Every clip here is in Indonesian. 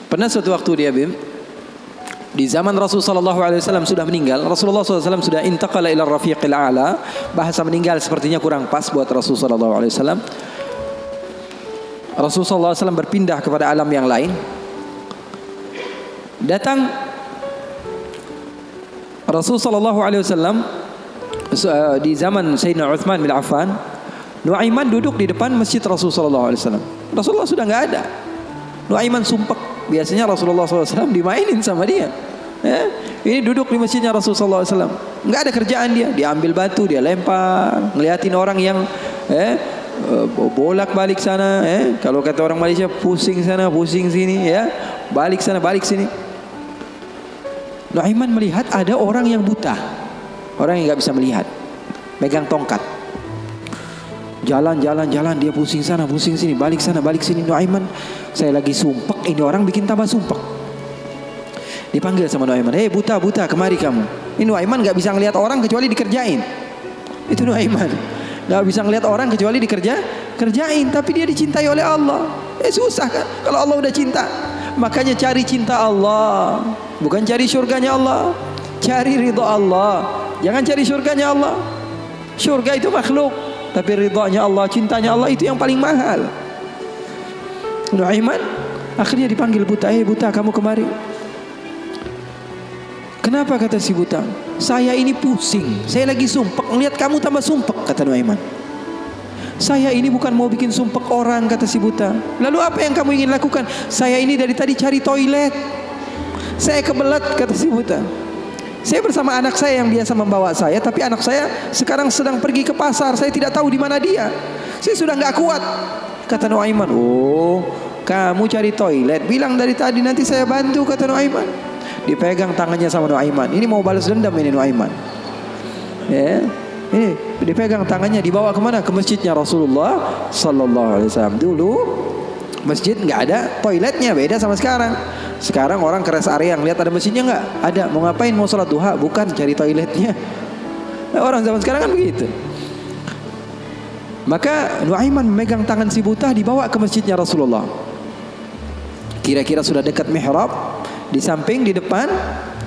Pernah suatu waktu dia Bim, di zaman Rasulullah SAW sudah meninggal, Rasulullah SAW sudah intaqala ila rafiqil a'la. Bahasa meninggal sepertinya kurang pas buat Rasulullah SAW. Rasulullah SAW berpindah kepada alam yang lain. Datang Rasulullah SAW di zaman Sayyidina Uthman bin Affan. Nuaiman duduk di depan masjid Rasulullah SAW. Rasulullah sudah nggak ada. Nuaiman sumpek. Biasanya Rasulullah SAW dimainin sama dia. Ini duduk di masjidnya Rasulullah SAW. Nggak ada kerjaan dia. Dia ambil batu, dia lempar, ngeliatin orang yang bolak balik sana. Kalau kata orang Malaysia, pusing sana, pusing sini, balik sana, balik sini. Nuaiman melihat ada orang yang buta, orang yang nggak bisa melihat, megang tongkat. Jalan, dia pusing sana, pusing sini, balik sana, balik sini. Nuaiman, saya lagi sumpek, ini orang bikin tambah sumpek. Dipanggil sama Nuaiman, hei buta, kemari kamu. Ini Nuaiman gak bisa ngelihat orang kecuali dikerjain. Itu Nuaiman, gak bisa ngelihat orang kecuali kerjain. Tapi dia dicintai oleh Allah. Susah kan, kalau Allah udah cinta. Makanya cari cinta Allah, bukan cari surganya Allah. Cari ridha Allah, jangan cari surganya Allah. Surga itu makhluk, tapi ridhanya Allah, cintanya Allah itu yang paling mahal. Nuaiman akhirnya dipanggil buta, buta kamu kemari. Kenapa kata si buta? Saya ini pusing, saya lagi sumpek, ngelihat kamu tambah sumpek, kata Nuaiman. Saya ini bukan mau bikin sumpek orang, kata si buta. Lalu apa yang kamu ingin lakukan? Saya ini dari tadi cari toilet, saya kebelet, kata si buta. Saya bersama anak saya yang biasa membawa saya, tapi anak saya sekarang sedang pergi ke pasar. Saya tidak tahu di mana dia. Saya sudah nggak kuat, kata Nuaiman. Oh, kamu cari toilet, bilang dari tadi, nanti saya bantu, kata Nuaiman. Dipegang tangannya sama Nuaiman. Ini mau balas dendam ini Nuaiman. Ini dipegang tangannya, dibawa kemana? Ke masjidnya Rasulullah Sallallahu Alaihi Wasallam. Dulu masjid nggak ada toiletnya, beda sama sekarang. Sekarang orang ke rest area ngeliat ada masjidnya nggak? Ada. Mau ngapain? Mau sholat duha? Bukan, cari toiletnya. Orang zaman sekarang kan begitu. Maka Nuaiman memegang tangan si buta, dibawa ke masjidnya Rasulullah. Kira-kira sudah dekat mihrab, di samping, di depan,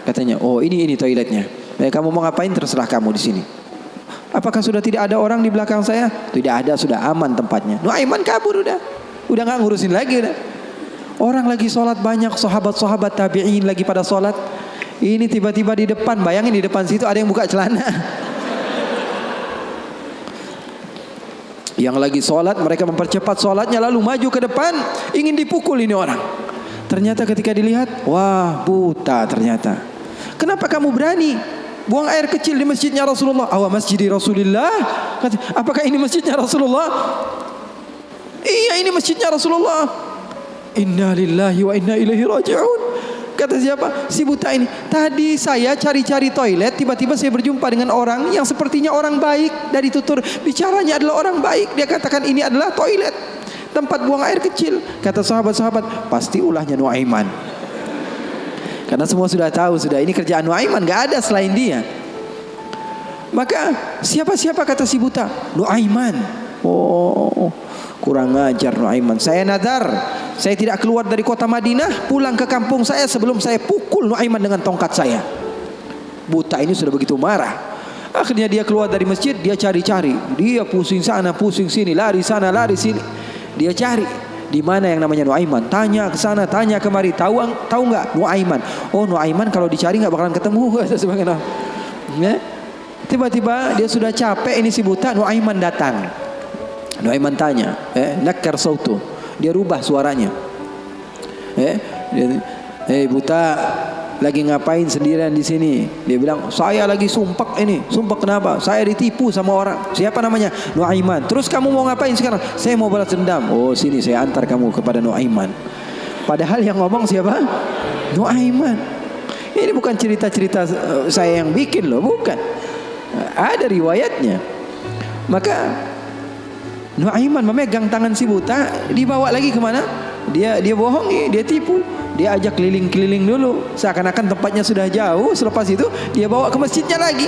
katanya, oh ini toiletnya. Kamu mau ngapain? Terserah kamu di sini. Apakah sudah tidak ada orang di belakang saya? Tidak ada, sudah aman tempatnya. Nuaiman kabur udah nggak ngurusin lagi udah. Orang lagi sholat banyak, sahabat-sahabat tabi'in lagi pada sholat. Ini tiba-tiba di depan, bayangin di depan situ ada yang buka celana. Yang lagi sholat, mereka mempercepat sholatnya, lalu maju ke depan, ingin dipukul ini orang. Ternyata ketika dilihat, wah buta ternyata. Kenapa kamu berani buang air kecil di masjidnya Rasulullah? Awa masjidi Rasulullah. Apakah ini masjidnya Rasulullah? Iya, ini masjidnya Rasulullah. Inna lillahi wa inna ilaihi raji'un. Kata siapa? Si buta ini. Tadi saya cari-cari toilet, tiba-tiba saya berjumpa dengan orang yang sepertinya orang baik. Dari tutur bicaranya adalah orang baik. Dia katakan ini adalah toilet, tempat buang air kecil. Kata sahabat-sahabat, pasti ulahnya Nuaiman. Karena semua sudah tahu, sudah ini kerjaan Nuaiman, gak ada selain dia. Maka siapa-siapa kata si buta? Nuaiman. Oh, kurang ajar Nuaiman. Saya nadar, saya tidak keluar dari kota Madinah, pulang ke kampung saya sebelum saya pukul Nuaiman dengan tongkat saya. Buta ini sudah begitu marah. Akhirnya dia keluar dari masjid, dia cari-cari. Dia pusing sana, pusing sini, lari sana, lari sini. Dia cari di mana yang namanya Nuaiman. Tanya ke sana, tanya kemari. Tahu nggak Nuaiman? Oh, Nuaiman kalau dicari nggak bakalan ketemu. Tiba-tiba dia sudah capek, ini si buta. Nuaiman datang. Nuaiman tanya, nakar sautu. Dia rubah suaranya. Buta, lagi ngapain sendirian di sini? Dia bilang, saya lagi sumpek ini. Sumpek kenapa? Saya ditipu sama orang. Siapa namanya? Nuaiman. Terus kamu mau ngapain sekarang? Saya mau balas dendam. Oh, sini saya antar kamu kepada Nuaiman. Padahal yang ngomong siapa? Nuaiman. Ini bukan cerita-cerita saya yang bikin loh, bukan. Ada riwayatnya. Maka Nuaiman memegang tangan si buta, dibawa lagi kemana? Dia bohongi, dia tipu. Dia ajak keliling-keliling dulu, seakan-akan tempatnya sudah jauh. Selepas itu dia bawa ke masjidnya lagi.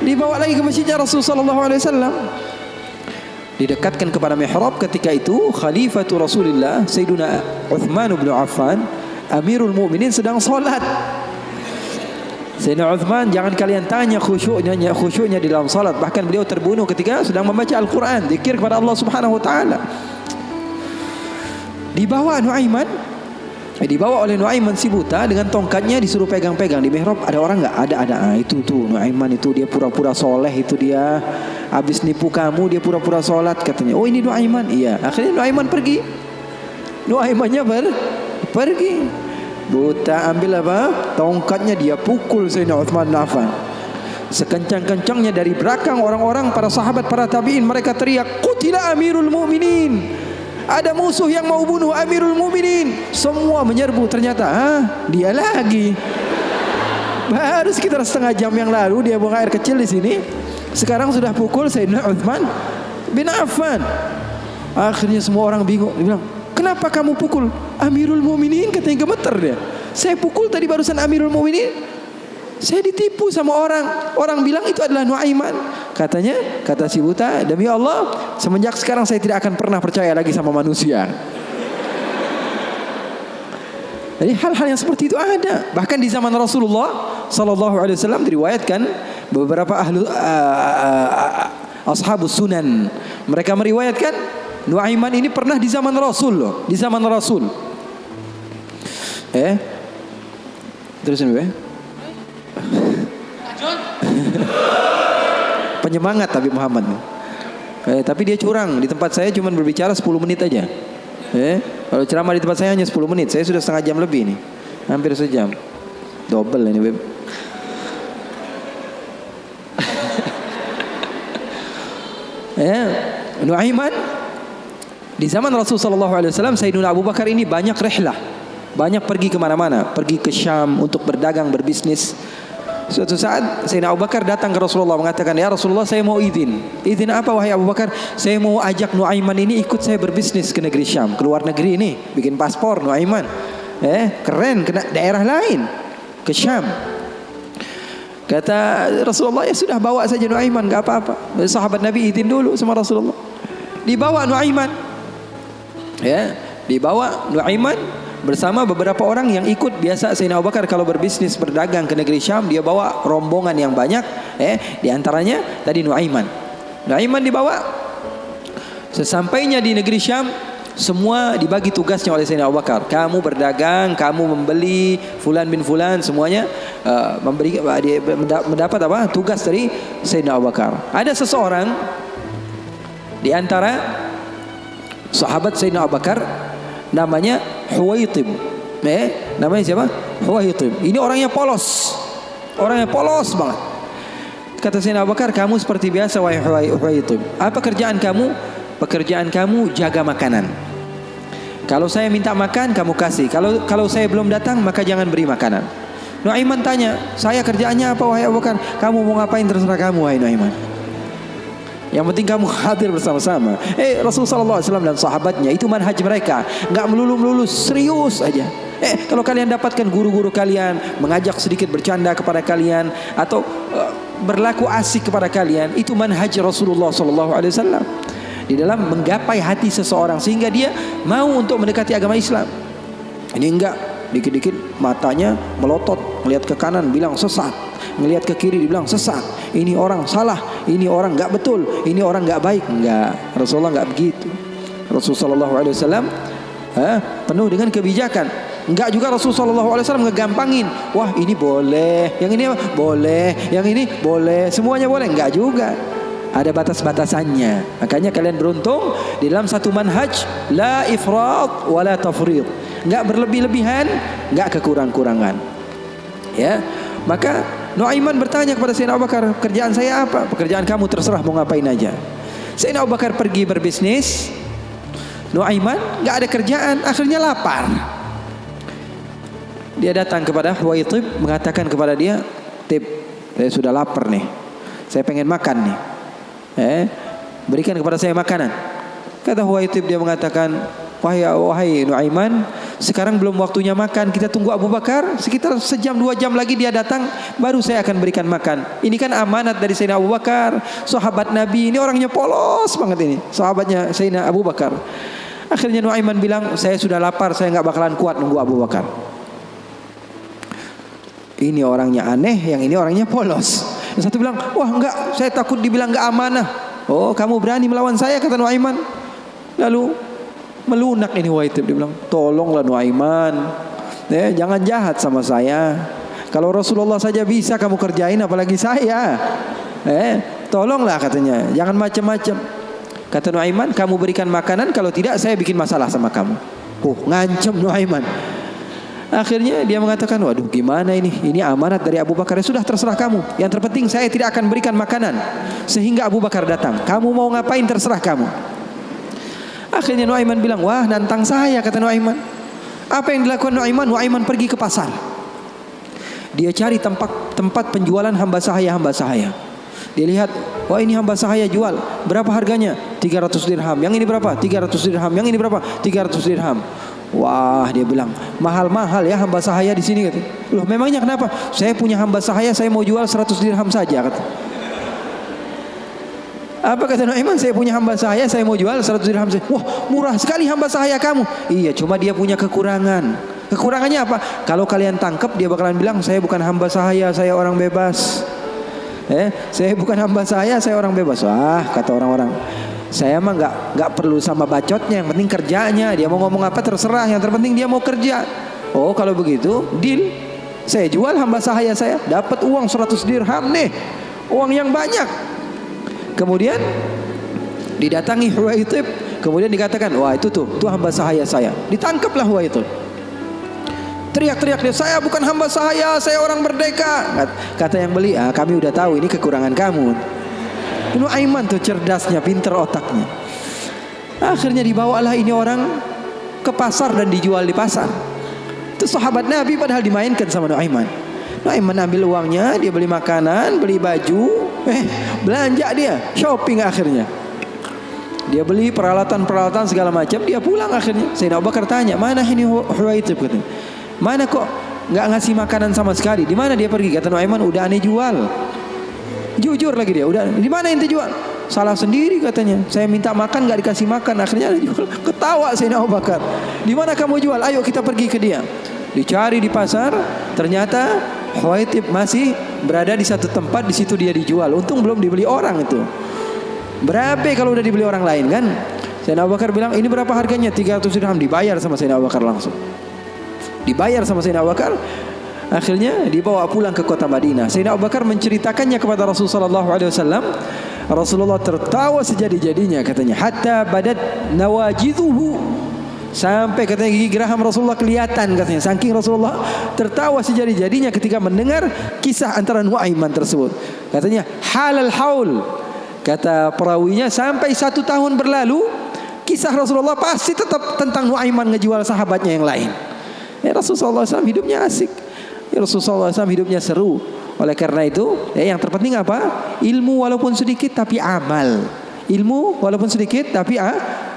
Dibawa lagi ke masjidnya Rasulullah SAW. didekatkan kepada mihrab. Ketika itu Khalifatul Rasulullah Sayyiduna Uthman bin Affan Amirul Mukminin sedang salat. Sayyidina Uthman, jangan kalian tanya khusyuknya di dalam salat. Bahkan beliau terbunuh ketika sedang membaca Al-Quran, zikir kepada Allah Subhanahu wa taala. Dibawa oleh Nuaiman si buta dengan tongkatnya, disuruh pegang-pegang di mihrab. Ada orang enggak? Ada. Itu tuh Nuaiman itu, dia pura-pura soleh, itu dia habis nipu kamu, dia pura-pura salat katanya. Oh, ini Nuaiman. Iya. Akhirnya Nuaiman pergi. Nuaimannya pergi. Buta ambil apa? Tongkatnya, dia pukul Sayyidina Uthman bin Affan. Sekencang-kencangnya dari belakang orang-orang, para sahabat, para tabi'in, mereka teriak, "Qutila Amirul Mukminin." Ada musuh yang mau bunuh Amirul Mukminin. Semua menyerbu. Ternyata dia lagi. Baru sekitar setengah jam yang lalu dia buang air kecil di sini. Sekarang sudah pukul Sayyidina Uthman bin Affan. Akhirnya semua orang bingung. Dia bilang, "Kenapa kamu pukul Amirul Mukminin?" Katanya gemeter dia. "Saya pukul tadi barusan Amirul Mukminin. Saya ditipu sama orang. Orang bilang itu adalah Nuaiman." Katanya, kata si buta, "Demi Allah, semenjak sekarang saya tidak akan pernah percaya lagi sama manusia." Jadi hal-hal yang seperti itu ada. Bahkan di zaman Rasulullah sallallahu alaihi wasallam diriwayatkan beberapa ashabus sunan, mereka meriwayatkan Nuaiman ini pernah di zaman Rasul loh, di zaman Rasul. Terusin be. Penyemangat Habib Muhammad. Tapi dia curang. Di tempat saya cuma berbicara 10 menit aja. Kalau ceramah di tempat saya hanya 10 menit. Saya sudah setengah jam lebih nih. Hampir sejam. Double ini Beb. Nuaiman di zaman Rasul sallallahu alaihi wasallam, Sayyidina Abu Bakar ini banyak rihlah, banyak pergi kemana-mana, pergi ke Syam untuk berdagang, berbisnis. Suatu saat Sayyidina Abu Bakar datang ke Rasulullah mengatakan, "Ya Rasulullah, saya mau izin." "Izin apa wahai Abu Bakar?" "Saya mau ajak Nuaiman ini ikut saya berbisnis ke negeri Syam, ke luar negeri ini, bikin paspor Nuaiman. Keren, ke daerah lain, ke Syam." Kata Rasulullah, "Ya sudah, bawa saja Nuaiman, enggak apa-apa." Sahabat Nabi izin dulu sama Rasulullah. Dibawa Nuaiman. Dibawa Nuaiman bersama beberapa orang yang ikut. Biasa Sayyidina Abu Bakar kalau berbisnis berdagang ke negeri Syam, dia bawa rombongan yang banyak. Di antaranya tadi Nuaiman. Nuaiman dibawa. Sesampainya di negeri Syam, semua dibagi tugasnya oleh Sayyidina Abu Bakar. Kamu berdagang, kamu membeli, fulan bin fulan, semuanya mendapat apa? Tugas dari Sayyidina Abu Bakar. Ada seseorang di antara sahabat Sayyidina Abu Bakar, namanya Huwaitib. Namanya siapa? Huwaitib. Ini orangnya polos. Orangnya polos banget. Kata Sayyidina Abu Bakar, "Kamu seperti biasa wahai Huwaitib. Apa kerjaan kamu?" "Pekerjaan kamu jaga makanan. Kalau saya minta makan, kamu kasih. Kalau saya belum datang, maka jangan beri makanan." Nuaiman tanya, "Saya kerjaannya apa wahai Abu Bakar?" "Kamu mau ngapain terserah kamu wahai Nuaiman. Yang penting kamu hadir bersama-sama." Rasulullah SAW dan sahabatnya itu manhaj mereka, nggak melulu serius aja. Kalau kalian dapatkan guru-guru kalian mengajak sedikit bercanda kepada kalian atau berlaku asik kepada kalian, itu manhaj Rasulullah SAW di dalam menggapai hati seseorang sehingga dia mau untuk mendekati agama Islam. Ini enggak, dikit-dikit matanya melotot, melihat ke kanan bilang sesat, melihat ke kiri dibilang sesat, ini orang salah, ini orang enggak betul, ini orang enggak baik. Enggak, Rasulullah enggak begitu. Rasulullah SAW penuh dengan kebijakan. Enggak juga Rasulullah SAW ngegampangin. Wah, ini boleh, yang ini boleh, yang ini boleh, semuanya boleh. Enggak juga, ada batas-batasannya. Makanya kalian beruntung di dalam satu manhaj, la ifrat wa la tafrid. Enggak berlebih-lebihan, enggak kekurang-kurangan. Maka Nuaiman bertanya kepada Sayyidina Abu Bakar, "Kerjaan saya apa?" "Pekerjaan kamu terserah, mau ngapain aja." Sayyidina Abu Bakar pergi berbisnis. Nuaiman enggak ada kerjaan, akhirnya lapar. Dia datang kepada Huwaitib, mengatakan kepada dia, "Tib, saya sudah lapar nih. Saya pengen makan nih. Berikan kepada saya makanan." Kata Huwaitib, dia mengatakan, Wahai Nuaiman, Sekarang belum waktunya makan, kita tunggu Abu Bakar sekitar sejam 2 jam lagi dia datang, baru saya akan berikan makan. Ini kan amanat dari Sayyidina Abu Bakar, sahabat Nabi. Ini orangnya polos banget ini, sahabatnya Sayyidina Abu Bakar. Akhirnya Nuaiman bilang, saya sudah lapar, saya nggak bakalan kuat nunggu Abu Bakar. Ini orangnya aneh, yang ini orangnya polos. Yang satu bilang, wah enggak, saya takut dibilang enggak amanah. Oh, kamu berani melawan saya, kata Nuaiman. Lalu melunak ini Huwaitib, dia bilang, tolonglah Nuaiman, jangan jahat sama saya. Kalau Rasulullah saja bisa kamu kerjain, apalagi saya. Tolonglah katanya, jangan macam-macam. Kata Nuaiman, kamu berikan makanan, kalau tidak saya bikin masalah sama kamu. Ngancam Nuaiman. Akhirnya dia mengatakan, waduh gimana ini? Ini amanat dari Abu Bakar. Ya sudah, terserah kamu. Yang terpenting saya tidak akan berikan makanan sehingga Abu Bakar datang. Kamu mau ngapain terserah kamu. Akhirnya Nuaiman bilang, wah nantang saya, kata Nuaiman. Apa yang dilakukan Nuaiman? Nuaiman pergi ke pasar. Dia cari tempat penjualan hamba sahaya. Dia lihat, wah ini hamba sahaya jual. Berapa harganya? 300 dirham. Yang ini berapa? 300 dirham. Yang ini berapa? 300 dirham. Wah, dia bilang, mahal-mahal ya hamba sahaya di sini, kata. Loh, memangnya kenapa? Saya punya hamba sahaya, saya mau jual 100 dirham saja, kata. Apa kata Nuaiman? Saya punya hamba sahaya, saya mau jual 100 dirham saja. Wah, murah sekali hamba sahaya kamu. Iya, cuma dia punya kekurangan. Kekurangannya apa? Kalau kalian tangkap, dia bakalan bilang, saya bukan hamba sahaya, saya orang bebas. Saya bukan hamba sahaya, saya orang bebas. Wah, kata orang-orang, saya mah nggak perlu sama bacotnya, yang penting kerjanya. Dia mau ngomong apa terserah, yang terpenting dia mau kerja. Oh, kalau begitu deal. Saya jual hamba sahaya saya, dapat uang 100 dirham nih, uang yang banyak. Kemudian didatangi Huwaitib, kemudian dikatakan, wah itu tuh hamba sahaya saya. Ditangkaplah Huwaitib. Teriak-teriak dia, saya bukan hamba sahaya, saya orang merdeka. Kata yang beli, kami udah tahu ini kekurangan kamu. Nuaiman tuh cerdasnya, pinter otaknya. Akhirnya dibawalah ini orang ke pasar dan dijual di pasar. Itu sahabat Nabi padahal dimainkan sama Nuaiman. Nuaiman ambil uangnya, dia beli makanan, beli baju, belanja dia, shopping akhirnya. Dia beli peralatan segala macam, dia pulang akhirnya. Sayyidina Abu Bakar tanya, mana ini Huwaitib, katanya. Mana kok nggak ngasih makanan sama sekali? Di mana dia pergi? Kata Nuaiman, udah aneh jual. Jujur lagi dia, udah di mana ente jual? Salah sendiri katanya. Saya minta makan nggak dikasih makan, akhirnya jual. Ketawa Sayyidina Abu Bakar. Di mana kamu jual? Ayo kita pergi ke dia. Dicari di pasar, ternyata Huwaitib masih berada di satu tempat, di situ dia dijual. Untung belum dibeli orang itu. Berapa kalau udah dibeli orang lain kan? Sayyidina Abu Bakar bilang, ini berapa harganya? 300 dirham. Dibayar sama Sayyidina Abu Bakar langsung. Dibayar sama Sayyidina Abu Bakar. Akhirnya dibawa pulang ke kota Madinah. Sayyidina Abu Bakar menceritakannya kepada Rasulullah SAW. Rasulullah tertawa sejadi-jadinya, katanya, hatta badat nawajidhuhu, sampai katanya gigi geraham Rasulullah kelihatan, katanya. Saking Rasulullah tertawa sejadi-jadinya ketika mendengar kisah antara Nuaiman tersebut. Katanya halal haul, kata perawinya, sampai 1 tahun berlalu kisah Rasulullah pasti tetap tentang Nuaiman ngejual sahabatnya yang lain. Rasulullah SAW hidupnya asik. Rasulullah SAW hidupnya seru. Oleh karena itu, yang terpenting apa? Ilmu walaupun sedikit tapi amal. Ilmu walaupun sedikit tapi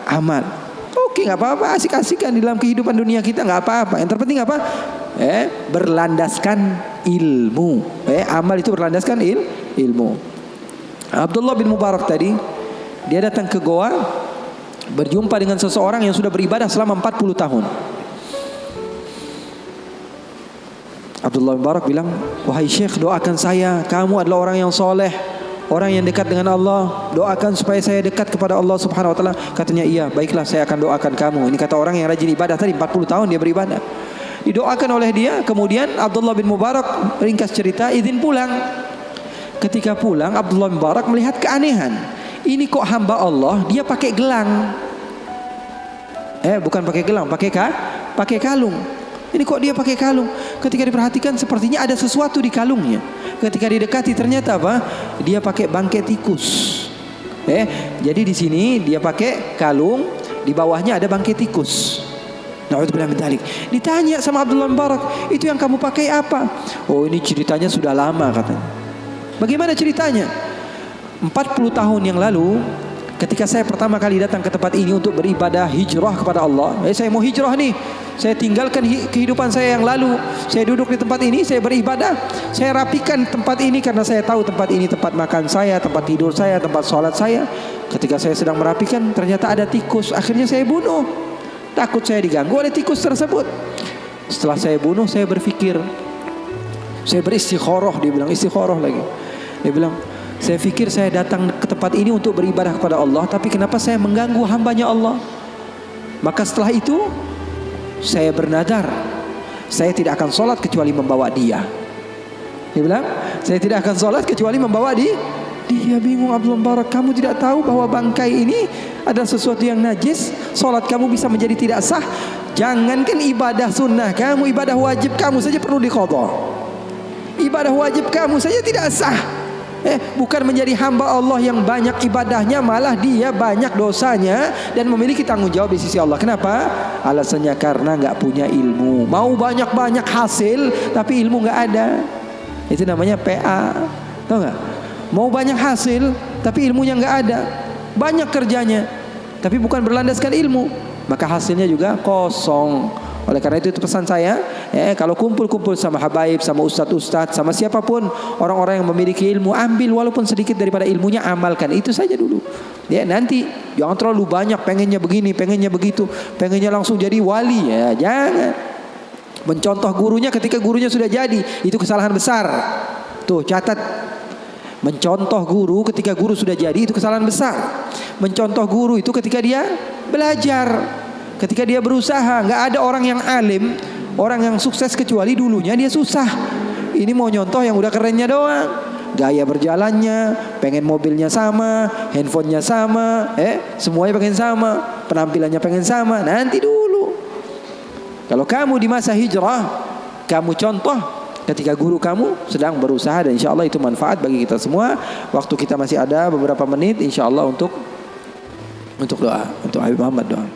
amal. Oke, nggak apa-apa, asik-asikan di dalam kehidupan dunia kita, nggak apa-apa. Yang terpenting apa? Berlandaskan ilmu. Amal itu berlandaskan ilmu. Abdullah bin Mubarak tadi, dia datang ke goa, berjumpa dengan seseorang yang sudah beribadah selama 40 tahun. Abdullah bin Mubarak bilang, wahai Syekh, doakan saya, kamu adalah orang yang soleh, orang yang dekat dengan Allah, doakan supaya saya dekat kepada Allah Subhanahu wa taala. Katanya, iya, baiklah, saya akan doakan kamu. Ini kata orang yang rajin ibadah tadi, 40 tahun dia beribadah. Didoakan oleh dia. Kemudian Abdullah bin Mubarak, ringkas cerita, izin pulang. Ketika pulang, Abdullah bin Mubarak melihat keanehan. Ini kok hamba Allah dia pakai gelang. Bukan pakai gelang, pakai kalung. Ini kok dia pakai kalung? Ketika diperhatikan sepertinya ada sesuatu di kalungnya. Ketika didekati ternyata apa? Dia pakai bangkai tikus. Jadi di sini dia pakai kalung, di bawahnya ada bangkai tikus. Na'udzubillah min dzalik. Ditanya sama Abdullah bin Mubarak, itu yang kamu pakai apa? Oh, ini ceritanya sudah lama, katanya. Bagaimana ceritanya? 40 tahun yang lalu Ketika saya pertama kali datang ke tempat ini untuk beribadah hijrah kepada Allah, saya mau hijrah nih. Saya tinggalkan kehidupan saya yang lalu. Saya duduk di tempat ini, saya beribadah. Saya rapikan tempat ini karena saya tahu tempat ini tempat makan saya, tempat tidur saya, tempat sholat saya. Ketika saya sedang merapikan, ternyata ada tikus. Akhirnya saya bunuh. Takut saya diganggu oleh tikus tersebut. Setelah saya bunuh, saya berpikir, saya beristikharah. Dia bilang istikharah lagi. Dia bilang, saya pikir saya datang ke tempat ini untuk beribadah kepada Allah, tapi kenapa saya mengganggu hambanya Allah? Maka setelah itu saya bernadar, saya tidak akan sholat kecuali membawa dia. Dia bilang, saya tidak akan sholat kecuali membawa dia. Dia bingung, Abdul Barak, kamu tidak tahu bahwa bangkai ini ada sesuatu yang najis, sholat kamu bisa menjadi tidak sah. Jangankan ibadah sunnah kamu, ibadah wajib kamu saja perlu diqadha. Ibadah wajib kamu saja tidak sah. Bukan menjadi hamba Allah yang banyak ibadahnya, malah dia banyak dosanya dan memiliki tanggung jawab di sisi Allah. Kenapa? Alasannya karena nggak punya ilmu. Mau banyak-banyak hasil tapi ilmu nggak ada. Itu namanya PA. Tahu nggak? Mau banyak hasil tapi ilmunya nggak ada. Banyak kerjanya tapi bukan berlandaskan ilmu, maka hasilnya juga kosong. Oleh karena itu pesan saya, kalau kumpul-kumpul sama habaib, sama ustadz-ustadz, sama siapapun orang-orang yang memiliki ilmu, ambil walaupun sedikit daripada ilmunya, amalkan itu saja dulu. Nanti jangan terlalu banyak, pengennya begini, pengennya begitu, pengennya langsung jadi wali, jangan. Mencontoh gurunya ketika gurunya sudah jadi, itu kesalahan besar. Tuh catat, mencontoh guru ketika guru sudah jadi itu kesalahan besar. Mencontoh guru itu ketika dia belajar. Ketika dia berusaha, nggak ada orang yang alim, orang yang sukses kecuali dulunya dia susah. Ini mau nyontoh yang udah kerennya doang. Gaya berjalannya, pengen mobilnya sama, handphonenya sama, semuanya pengen sama, penampilannya pengen sama. Nanti dulu. Kalau kamu di masa hijrah, kamu contoh ketika guru kamu sedang berusaha, dan insya Allah itu manfaat bagi kita semua. Waktu kita masih ada beberapa menit, insya Allah untuk doa, untuk Habib Muhammad doa.